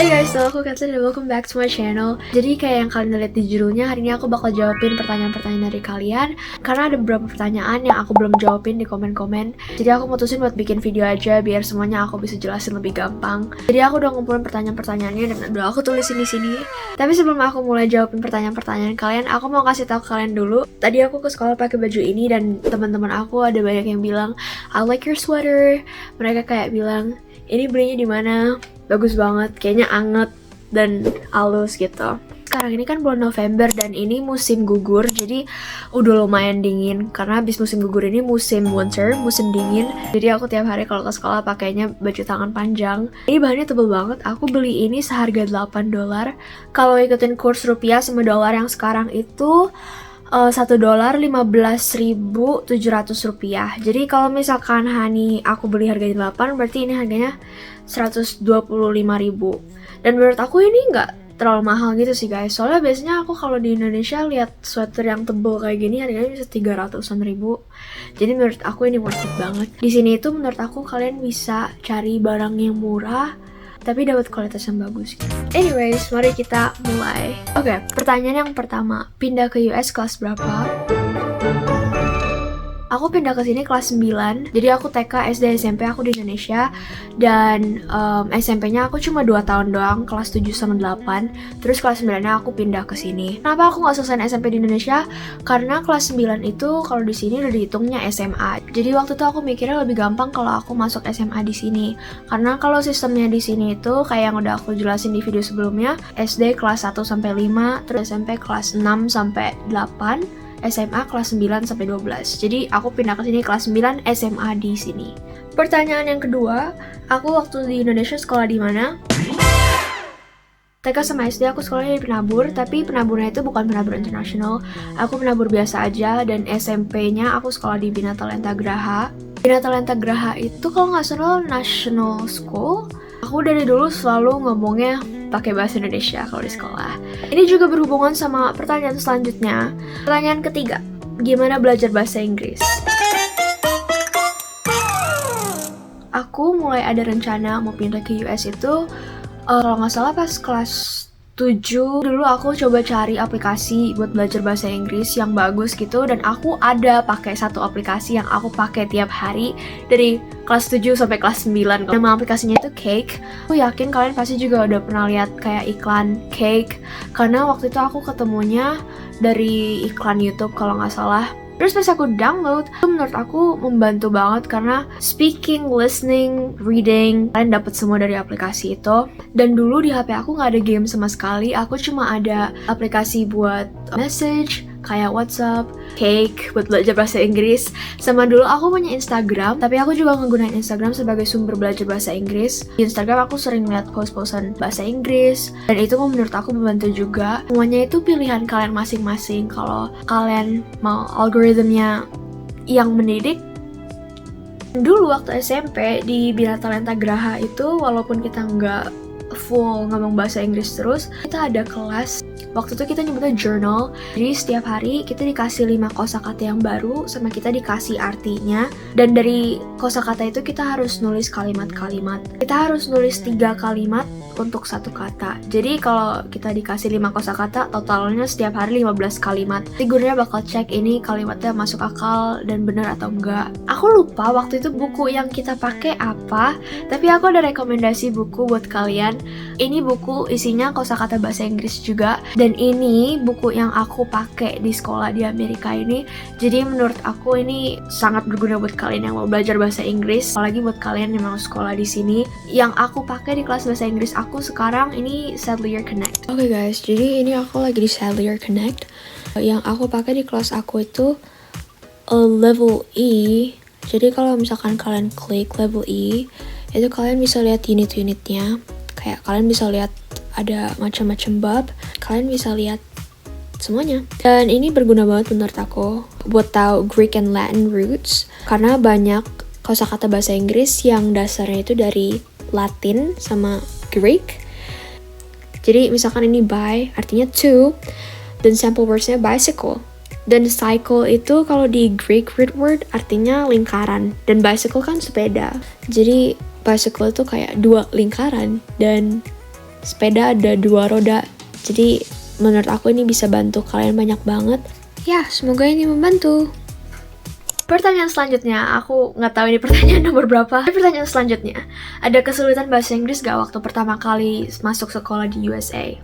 Hey guys, so aku Katlyn dan welcome back to my channel. Jadi kayak yang kalian lihat di judulnya, hari ini aku bakal jawabin pertanyaan-pertanyaan dari kalian. Karena ada beberapa pertanyaan yang aku belum jawabin di komen-komen. Jadi aku mutusin buat bikin video aja biar semuanya aku bisa jelasin lebih gampang. Jadi aku udah ngumpulin pertanyaan-pertanyaannya dan udah aku tulisin di sini. Tapi sebelum aku mulai jawabin pertanyaan-pertanyaan kalian, aku mau kasih tahu kalian dulu. Tadi aku ke sekolah pakai baju ini dan teman-teman aku ada banyak yang bilang, I like your sweater. Mereka kayak bilang, ini belinya di mana? Bagus banget, kayaknya anget dan halus gitu. Sekarang ini kan bulan November dan ini musim gugur, jadi udah lumayan dingin. Karena habis musim gugur ini musim winter, musim dingin. Jadi aku tiap hari kalau ke sekolah pakainya baju tangan panjang. Ini bahannya tebel banget, aku beli ini seharga $8. Kalau ikutin kurs rupiah sama dolar yang sekarang itu $1 15.700 rupiah. Jadi kalau misalkan Hani aku beli harganya 8, berarti ini harganya 125.000. Dan menurut aku ini nggak terlalu mahal gitu sih guys. Soalnya biasanya aku kalau di Indonesia lihat sweater yang tebel kayak gini harganya bisa 300-an ribu. Jadi menurut aku ini worth it banget. Di sini itu menurut aku kalian bisa cari barang yang murah tapi dapat kualitas yang bagus gitu. Anyways, mari kita mulai. Oke, pertanyaan yang pertama, pindah ke US kelas berapa? Aku pindah ke sini kelas 9, jadi aku TK, SD, SMP aku di Indonesia. Dan SMP-nya aku cuma 2 tahun doang, kelas 7 sama 8. Terus kelas 9-nya aku pindah ke sini. Kenapa aku nggak selesai SMP di Indonesia? Karena kelas 9 itu kalau di sini udah dihitungnya SMA. Jadi waktu itu aku mikirnya lebih gampang kalau aku masuk SMA di sini. Karena kalau sistemnya di sini itu kayak yang udah aku jelasin di video sebelumnya, SD kelas 1 sampai 5, terus SMP kelas 6 sampai 8. SMA kelas 9 sampai 12. Jadi aku pindah ke sini kelas 9 SMA di sini. Pertanyaan yang kedua, aku waktu di Indonesia sekolah di mana? TK sama SD aku sekolahnya di penabur, tapi penaburnya itu bukan penabur internasional. Aku penabur biasa aja, dan SMP-nya aku sekolah di Bina Talenta Graha. Bina Talenta Graha itu kalau nggak salah national school. Aku dari dulu selalu ngomongnya pakai bahasa Indonesia kalau di sekolah. Ini juga berhubungan sama pertanyaan selanjutnya. Pertanyaan ketiga, gimana belajar bahasa Inggris? Aku mulai ada rencana mau pindah ke US itu kalau nggak salah pas kelas 7 dulu aku coba cari aplikasi buat belajar bahasa Inggris yang bagus gitu, dan aku ada pakai satu aplikasi yang aku pakai tiap hari dari kelas 7 sampai kelas 9. Nama aplikasinya itu Cake. Aku yakin kalian pasti juga udah pernah lihat kayak iklan Cake, karena waktu itu aku ketemunya dari iklan YouTube kalau nggak salah. Terus pas aku download, itu menurut aku membantu banget karena speaking, listening, reading, kalian dapat semua dari aplikasi itu. Dan dulu di HP aku nggak ada game sama sekali, aku cuma ada aplikasi buat message, kayak WhatsApp, Cake buat belajar bahasa Inggris. Sama dulu aku punya Instagram, tapi aku juga ngegunain Instagram sebagai sumber belajar bahasa Inggris. Di Instagram aku sering lihat post-postan bahasa Inggris, dan itu menurut aku membantu juga. Semuanya itu pilihan kalian masing-masing. Kalau kalian mau algoritmnya yang mendidik. Dulu waktu SMP di Bina Talenta Graha itu, walaupun kita nggak full ngomong bahasa Inggris terus, kita ada kelas. Waktu itu kita nyebutnya journal. Jadi setiap hari kita dikasih 5 kosakata yang baru, sama kita dikasih artinya. Dan dari kosakata itu kita harus nulis kalimat-kalimat. Kita harus nulis 3 kalimat untuk satu kata. Jadi kalau kita dikasih 5 kosakata, totalnya setiap hari 15 kalimat. Si gurunya bakal cek ini kalimatnya masuk akal dan benar atau enggak. Aku lupa waktu itu buku yang kita pakai apa, tapi aku ada rekomendasi buku buat kalian. Ini buku isinya kosakata bahasa Inggris juga. Dan ini buku yang aku pakai di sekolah di Amerika ini. Jadi menurut aku ini sangat berguna buat kalian yang mau belajar bahasa Inggris, apalagi buat kalian yang mau sekolah di sini. Yang aku pakai di kelas bahasa Inggris aku sekarang ini Sadlier Connect. Oke guys, jadi ini aku lagi di Sadlier Connect. Yang aku pakai di kelas aku itu level E. Jadi kalau misalkan kalian klik level E, itu kalian bisa lihat unit-unitnya. Kayak kalian bisa lihat ada macam-macam bab, kalian bisa lihat semuanya. Dan ini berguna banget menurut aku buat tahu Greek and Latin roots, karena banyak kosakata bahasa Inggris yang dasarnya itu dari Latin sama Greek. Jadi misalkan ini by artinya two, dan sample words-nya bicycle. Dan cycle itu kalau di Greek root word artinya lingkaran, dan bicycle kan sepeda. Jadi bicycle itu kayak 2 lingkaran, dan sepeda ada 2 roda. Jadi menurut aku ini bisa bantu kalian banyak banget. Ya, semoga ini membantu. Pertanyaan selanjutnya, aku nggak tahu ini pertanyaan nomor berapa. Pertanyaan selanjutnya, ada kesulitan bahasa Inggris gak waktu pertama kali masuk sekolah di USA?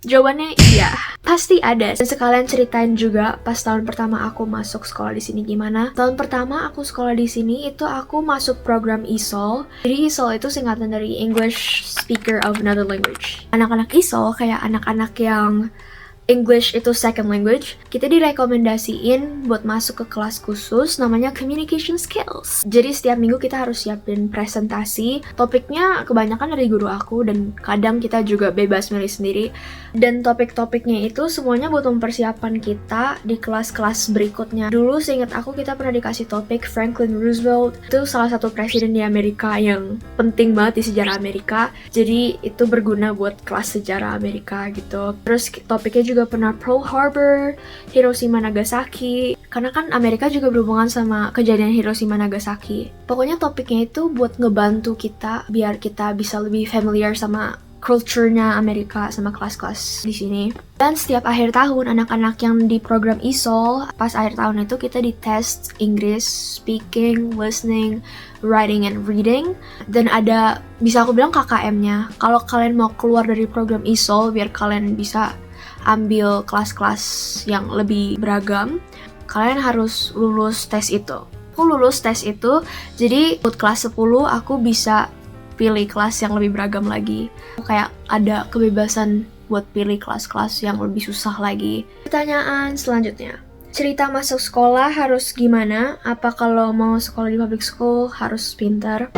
Jawabannya iya, pasti ada. Dan sekalian ceritain juga pas tahun pertama aku masuk sekolah di sini gimana. Tahun pertama aku sekolah di sini itu aku masuk program ESOL. Jadi ESOL itu singkatan dari English Speaker of Another Language. Anak-anak ESOL kayak anak-anak yang English itu second language, kita direkomendasiin buat masuk ke kelas khusus namanya Communication Skills. Jadi setiap minggu kita harus siapin presentasi. Topiknya kebanyakan dari guru aku dan kadang kita juga bebas milih sendiri. Dan topik-topiknya itu semuanya buat mempersiapkan kita di kelas-kelas berikutnya. Dulu seingat aku kita pernah dikasih topik Franklin Roosevelt. Itu salah satu presiden di Amerika yang penting banget di sejarah Amerika. Jadi itu berguna buat kelas sejarah Amerika gitu. Terus topiknya juga pernah Pearl Harbor, Hiroshima Nagasaki, karena kan Amerika juga berhubungan sama kejadian Hiroshima Nagasaki. Pokoknya topiknya itu buat ngebantu kita biar kita bisa lebih familiar sama culture-nya Amerika sama kelas-kelas di sini. Dan setiap akhir tahun anak-anak yang di program ESOL pas akhir tahun itu kita dites Inggris, speaking, listening, writing and reading, dan ada bisa aku bilang KKM-nya. Kalau kalian mau keluar dari program ESOL biar kalian bisa ambil kelas-kelas yang lebih beragam, kalian harus lulus tes itu. Aku lulus tes itu, jadi buat kelas 10 aku bisa pilih kelas yang lebih beragam lagi. Kayak ada kebebasan buat pilih kelas-kelas yang lebih susah lagi. Pertanyaan selanjutnya, cerita masuk sekolah harus gimana? Apa kalau mau sekolah di public school harus pintar?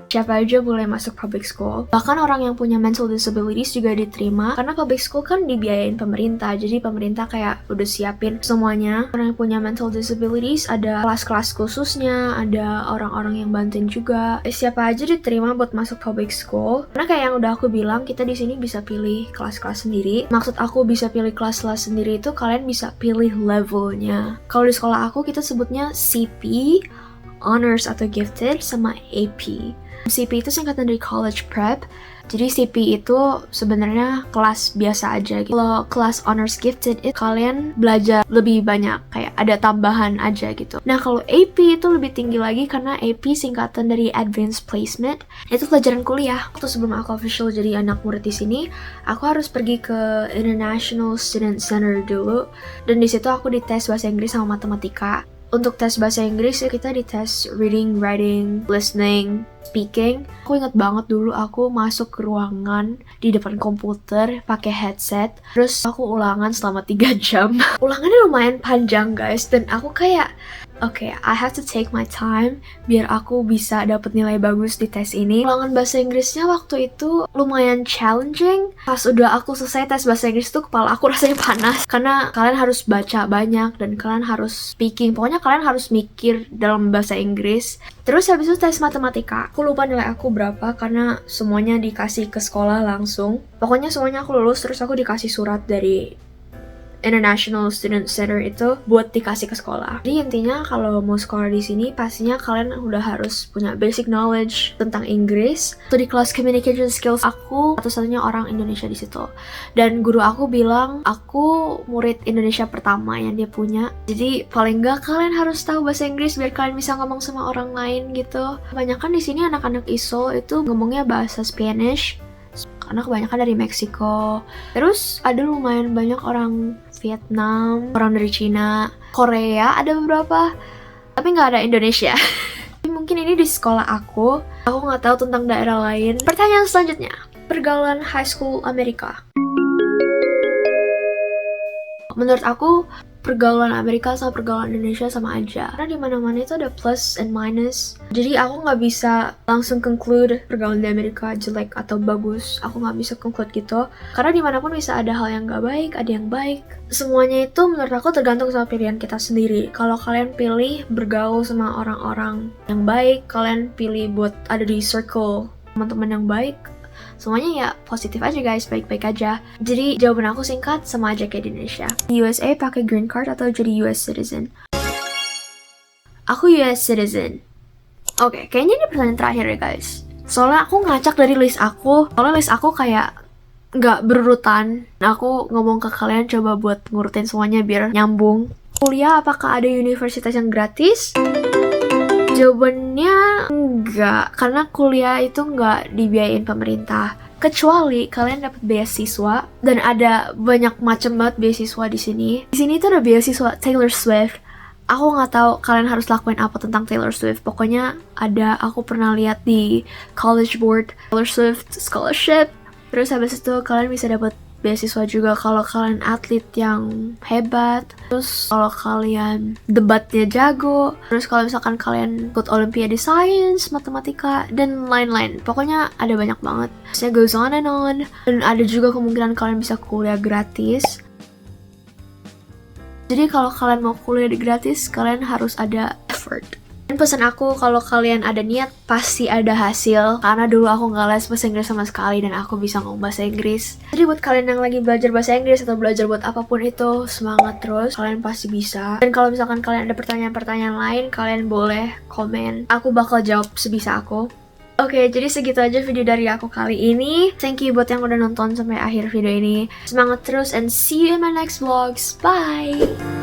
Siapa aja boleh masuk public school. Bahkan orang yang punya mental disabilities juga diterima, karena public school kan dibiayain pemerintah. Jadi pemerintah kayak udah siapin semuanya. Orang yang punya mental disabilities ada kelas-kelas khususnya, ada orang-orang yang bantuin juga. Siapa aja diterima buat masuk public school. Karena kayak yang udah aku bilang, kita di sini bisa pilih kelas-kelas sendiri. Maksud aku bisa pilih kelas-kelas sendiri itu kalian bisa pilih levelnya. Kalau di sekolah aku kita sebutnya CP, Honors atau Gifted, sama AP. CP itu singkatan dari College Prep. Jadi CP itu sebenarnya kelas biasa aja gitu. Kalau kelas Honors Gifted itu kalian belajar lebih banyak, kayak ada tambahan aja gitu. Nah kalau AP itu lebih tinggi lagi karena AP singkatan dari Advanced Placement. Itu pelajaran kuliah. Waktu sebelum aku official jadi anak murid di sini, aku harus pergi ke International Student Center dulu. Dan di situ aku dites bahasa Inggris sama matematika. Untuk tes bahasa Inggris kita dites reading, writing, listening, speaking. Aku ingat banget dulu aku masuk ke ruangan di depan komputer pakai headset. Terus aku ulangan selama 3 jam. Ulangannya lumayan panjang guys. Dan aku kayak okay, I have to take my time biar aku bisa dapet nilai bagus di tes ini. Ulangan bahasa Inggrisnya waktu itu lumayan challenging. Pas udah aku selesai tes bahasa Inggris tuh kepala aku rasanya panas. Karena kalian harus baca banyak dan kalian harus speaking. Pokoknya kalian harus mikir dalam bahasa Inggris. Terus habis itu tes matematika. Aku lupa nilai aku berapa karena semuanya dikasih ke sekolah langsung. Pokoknya semuanya aku lulus, terus aku dikasih surat dari International Student Center itu buat dikasih ke sekolah. Jadi intinya kalau mau sekolah di sini pastinya kalian udah harus punya basic knowledge tentang Inggris. Tuh di kelas Communication Skills aku satu-satunya orang Indonesia di situ. Dan guru aku bilang aku murid Indonesia pertama yang dia punya. Jadi paling nggak kalian harus tahu bahasa Inggris biar kalian bisa ngomong sama orang lain gitu. Kebanyakan di sini anak-anak ISO itu ngomongnya bahasa Spanish karena kebanyakan dari Meksiko. Terus ada lumayan banyak orang Vietnam, orang dari Cina, Korea ada beberapa, tapi nggak ada Indonesia. Mungkin ini di sekolah aku nggak tahu tentang daerah lain. Pertanyaan selanjutnya, pergaulan high school Amerika. Menurut aku pergaulan Amerika sama pergaulan Indonesia sama aja. Karena di mana-mana itu ada plus and minus. Jadi aku nggak bisa langsung conclude pergaulan di Amerika jelek atau bagus. Aku nggak bisa conclude gitu. Karena dimanapun bisa ada hal yang nggak baik, ada yang baik. Semuanya itu menurut aku tergantung sama pilihan kita sendiri. Kalau kalian pilih bergaul sama orang-orang yang baik, kalian pilih buat ada di circle teman-teman yang baik, semuanya ya positif aja guys, baik-baik aja. Jadi jawaban aku singkat, sama aja kayak di Indonesia. Di USA pakai green card atau jadi US citizen? Aku US citizen. Oke, kayaknya ini pertanyaan terakhir ya guys. Soalnya aku ngacak dari list aku, soalnya list aku kayak nggak berurutan. Aku ngomong ke kalian coba buat ngurutin semuanya biar nyambung. Kuliah apakah ada universitas yang gratis? Jawabannya enggak, karena kuliah itu nggak dibiayain pemerintah. Kecuali kalian dapat beasiswa, dan ada banyak macam banget beasiswa di sini. Di sini tuh ada beasiswa Taylor Swift. Aku nggak tahu kalian harus lakuin apa tentang Taylor Swift. Pokoknya ada, aku pernah lihat di College Board Taylor Swift Scholarship. Terus habis itu kalian bisa dapat beasiswa juga kalau kalian atlet yang hebat. Terus kalau kalian debatnya jago. Terus kalau misalkan kalian ikut Olimpiade Science, Matematika, dan lain-lain. Pokoknya ada banyak banget. Saya goes on and on. Dan ada juga kemungkinan kalian bisa kuliah gratis. Jadi kalau kalian mau kuliah gratis, kalian harus ada effort. Dan pesan aku, kalau kalian ada niat, pasti ada hasil. Karena dulu aku nggak les bahasa Inggris sama sekali, dan aku bisa ngomong bahasa Inggris. Jadi buat kalian yang lagi belajar bahasa Inggris, atau belajar buat apapun itu, semangat terus, kalian pasti bisa. Dan kalau misalkan kalian ada pertanyaan-pertanyaan lain, kalian boleh komen. Aku bakal jawab sebisa aku. Oke, jadi segitu aja video dari aku kali ini. Thank you buat yang udah nonton sampai akhir video ini. Semangat terus, and see you in my next vlogs. Bye!